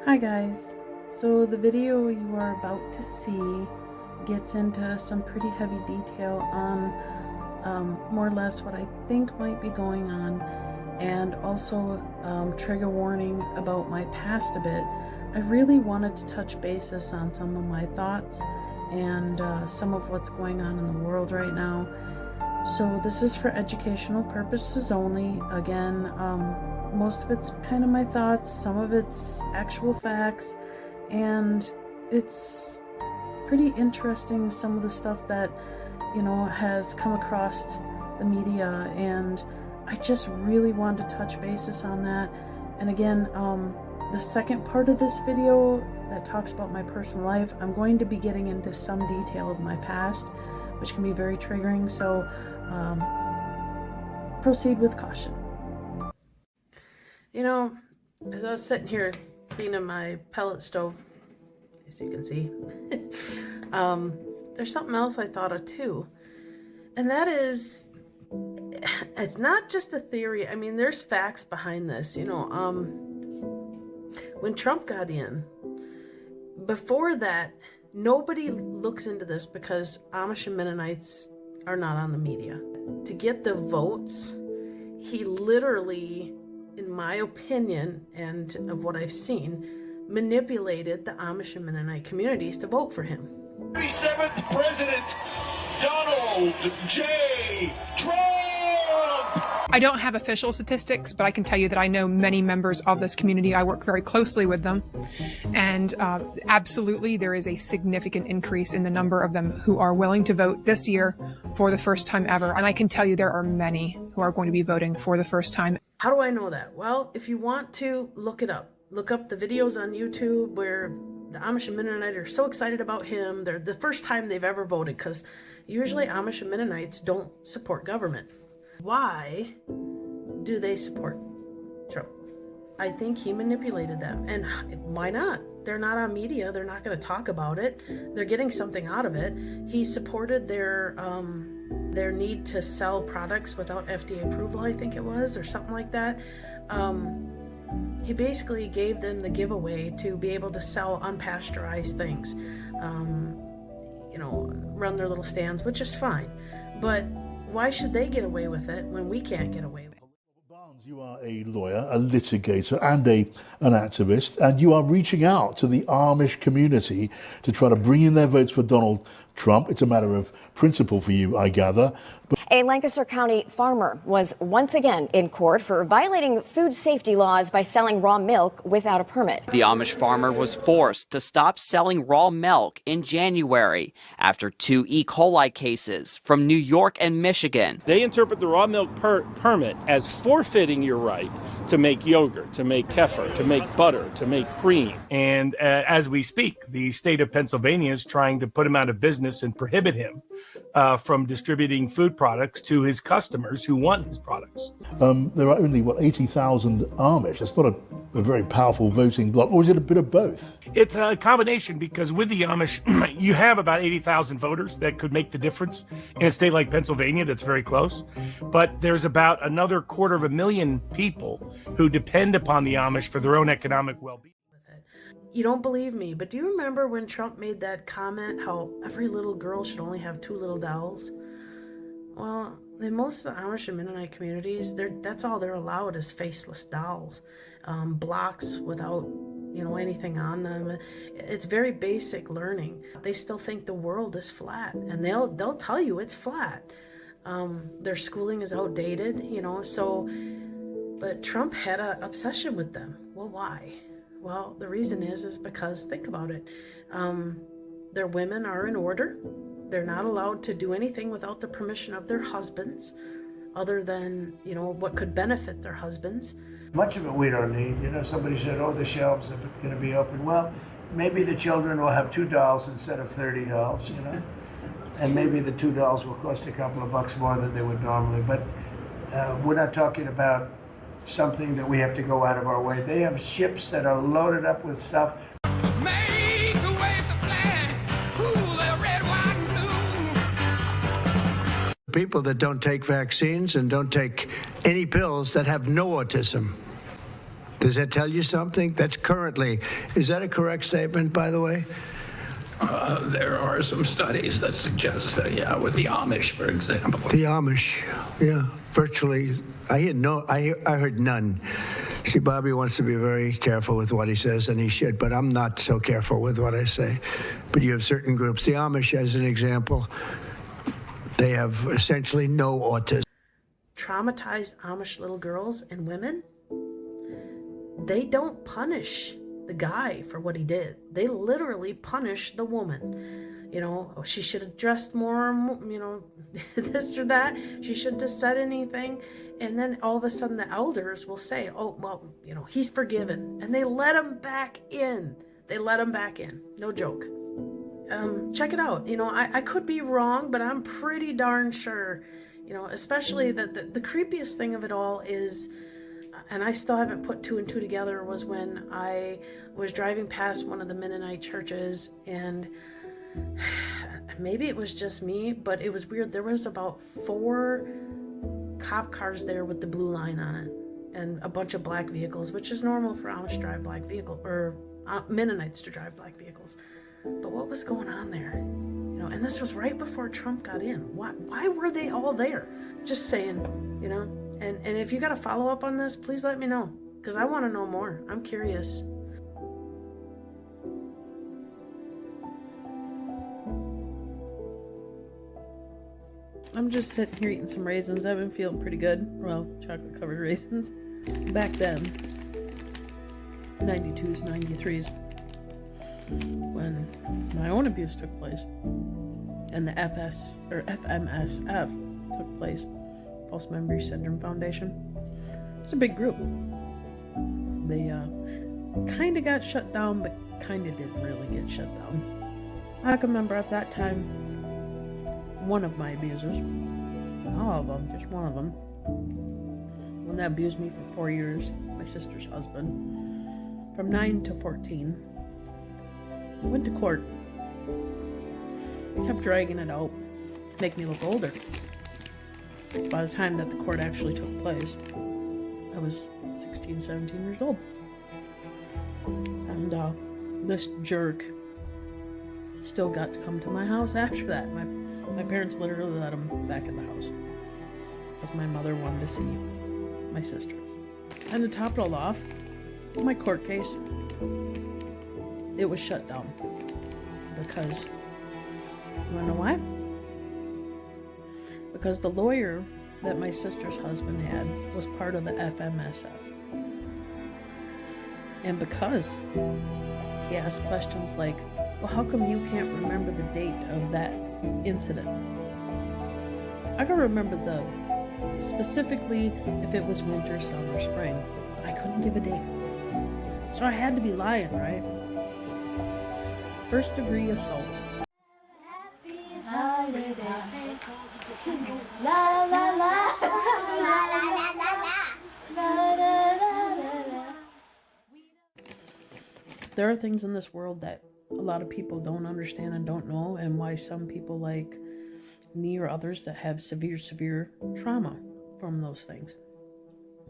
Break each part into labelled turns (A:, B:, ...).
A: Hi guys, so the video you are about to see gets into some pretty heavy detail on more or less what I think might be going on, and also trigger warning about my past a bit. I really wanted to touch bases on some of my thoughts and some of what's going on in the world right now. So this is for educational purposes only. Again, most of it's kind of my thoughts, some of it's actual facts, and it's pretty interesting, some of the stuff that, you know, has come across the media, and I just really wanted to touch bases on that. And again, the second part of this video that talks about my personal life, I'm going to be getting into some detail of my past, which can be very triggering, so proceed with caution. You know, as I was sitting here cleaning my pellet stove, as you can see, there's something else I thought of too, and that is, it's not just a theory. I mean, there's facts behind this. You know, when Trump got in, before that, nobody looks into this because Amish and Mennonites are not on the media. To get the votes, he literally, in my opinion, and of what I've seen, manipulated the Amish and Mennonite communities to vote for him.
B: 37th President Donald J. Trump!
C: I don't have official statistics, but I can tell you that I know many members of this community. I work very closely with them. And absolutely, there is a significant increase in the number of them who are willing to vote this year for the first time ever. And I can tell you there are many who are going to be voting for the first time.
A: How do I know that? Well, if you want to, look it up. Look up the videos on YouTube where the Amish and Mennonite are so excited about him. They're the first time they've ever voted, because usually Amish and Mennonites don't support government. Why do they support Trump? I think he manipulated them. And why not? They're not on media. They're not going to talk about it. They're getting something out of it. He supported their need to sell products without FDA approval, I think it was, or something like that. He basically gave them the giveaway to be able to sell unpasteurized things, you know, run their little stands, which is fine. But why should they get away with it when we can't get away with it?
D: You are a lawyer, a litigator, and an activist, and you are reaching out to the Amish community to try to bring in their votes for Donald Trump. It's a matter of principle for you, I gather.
E: A Lancaster County farmer was once again in court for violating food safety laws by selling raw milk without a permit.
F: The Amish farmer was forced to stop selling raw milk in January after 2 E. coli cases from New York and Michigan.
G: They interpret the raw milk permit as forfeiting your right to make yogurt, to make kefir, to make butter, to make cream. And as we speak, the state of Pennsylvania is trying to put him out of business and prohibit him from distributing food products to his customers who want his products.
D: There are only, 80,000 Amish. That's not a very powerful voting bloc, or is it a bit of both?
G: It's a combination, because with the Amish, you have about 80,000 voters that could make the difference in a state like Pennsylvania that's very close. But there's about another 250,000 people who depend upon the Amish for their own economic well-being.
A: You don't believe me, but do you remember when Trump made that comment, how every little girl should only have 2 little dolls? Well, in most of the Amish and Mennonite communities, that's all they're allowed is faceless dolls, blocks without, you know, anything on them. It's very basic learning. They still think the world is flat, and they'll tell you it's flat. Their schooling is outdated, you know. So, but Trump had an obsession with them. Well, why? Well, the reason is because, think about it, their women are in order. They're not allowed to do anything without the permission of their husbands, other than, you know, what could benefit their husbands.
H: Much of it we don't need. You know, somebody said, oh, the shelves are going to be open. Well, maybe the children will have 2 dolls instead of 30 dolls, you know, and maybe the 2 dolls will cost a couple of bucks more than they would normally. But we're not talking about something that we have to go out of our way. They have ships that are loaded up with stuff.
I: People that don't take vaccines and don't take any pills that have no autism.
H: Does that tell you something? That's currently, is that a correct statement, by the way?
I: There are some studies that suggest that, yeah, with the Amish, for example.
H: The Amish, yeah, virtually. I heard none. See, Bobby wants to be very careful with what he says, and he should, but I'm not so careful with what I say. But you have certain groups. The Amish, as an example, they have essentially no autism.
A: Traumatized Amish little girls and women, they don't punish the guy for what he did. They literally punish the woman. You know, oh, she should have dressed more, you know, this or that. She shouldn't have said anything. And then all of a sudden the elders will say, oh, well, you know, he's forgiven. And they let him back in. They let him back in. No joke. Check it out. You know, I could be wrong, but I'm pretty darn sure, you know, especially that the creepiest thing of it all is, and I still haven't put two and two together, was when I was driving past one of the Mennonite churches, and maybe it was just me, but it was weird. There was about 4 cop cars there with the blue line on it, and a bunch of black vehicles, which is normal for Amish to drive black vehicle, or Mennonites to drive black vehicles. But what was going on there? You know, and this was right before Trump got in. Why were they all there? Just saying, you know. And if you got a follow up on this, please let me know, because I want to know more. I'm curious. I'm just sitting here eating some raisins. I've been feeling pretty good. Well, chocolate covered raisins. Back then, 92s, 93s, when my own abuse took place, and the FMSF took place, False Memory Syndrome Foundation. It's a big group. They kind of got shut down, but kind of didn't really get shut down. I can remember at that time, one of my abusers, not all of them, just one of them, one that abused me for 4 years, my sister's husband, from 9 to 14. I went to court, kept dragging it out, to make me look older. By the time that the court actually took place, I was 16, 17 years old. And this jerk still got to come to my house after that. My parents literally let him back in the house because my mother wanted to see my sister. And to top it all off, my court case, it was shut down because, you wanna know why? Because the lawyer that my sister's husband had was part of the FMSF. And because he asked questions like, well, how come you can't remember the date of that incident? I can remember specifically if it was winter, summer, spring, but I couldn't give a date. So I had to be lying, right? First degree assault.
J: La la la la la la la la.
A: There are things in this world that a lot of people don't understand and don't know, and why some people like me or others that have severe trauma from those things.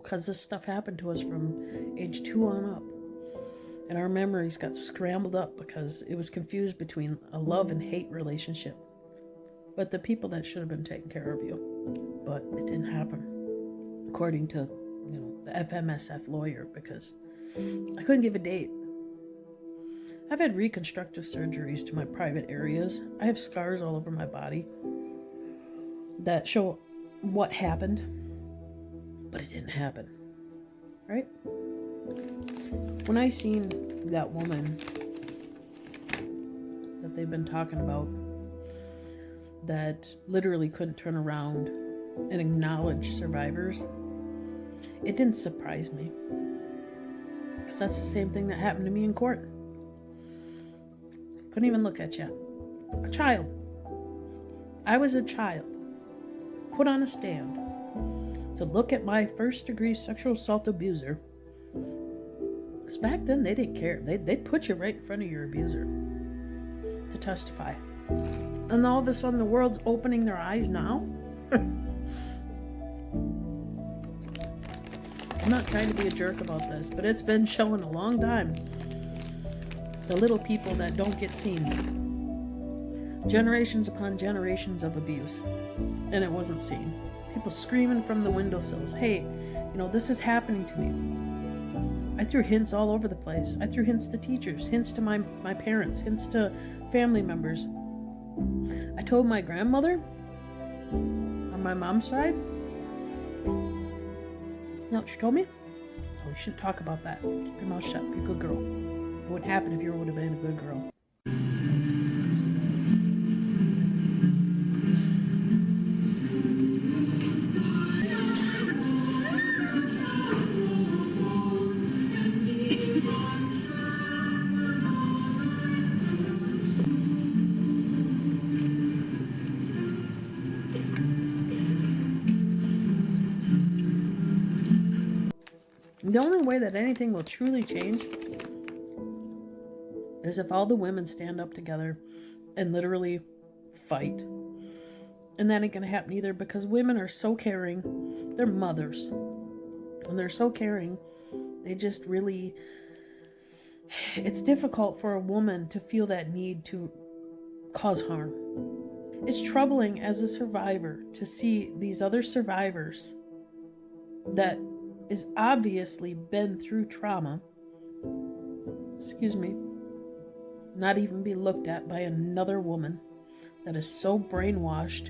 A: Because this stuff happened to us from age 2 on up. And our memories got scrambled up because it was confused between a love and hate relationship. But the people that should have been taking care of you. But it didn't happen, according to, you know, the FMSF lawyer, because I couldn't give a date. I've had reconstructive surgeries to my private areas. I have scars all over my body that show what happened, but it didn't happen, right? When I seen that woman that they've been talking about that literally couldn't turn around and acknowledge survivors, it didn't surprise me, because that's the same thing that happened to me in court. Couldn't even look at you. A child. I was a child, put on a stand to look at my first-degree sexual assault abuser. Because back then, they didn't care. They'd put you right in front of your abuser to testify. And all of a sudden, the world's opening their eyes now? I'm not trying to be a jerk about this, but it's been showing a long time. The little people that don't get seen. Generations upon generations of abuse. And it wasn't seen. People screaming from the windowsills, hey, this is happening to me. I threw hints all over the place. I threw hints to teachers, hints to my parents, hints to family members. I told my grandmother on my mom's side. You know what she told me? Oh, you shouldn't talk about that. Keep your mouth shut. Be a good girl. It wouldn't happen if you would have been a good girl. The only way that anything will truly change is if all the women stand up together and literally fight. And that ain't gonna happen either, because women are so caring. They're mothers. And they're so caring. They just really... It's difficult for a woman to feel that need to cause harm. It's troubling as a survivor to see these other survivors that is obviously been through trauma, not even be looked at by another woman that is so brainwashed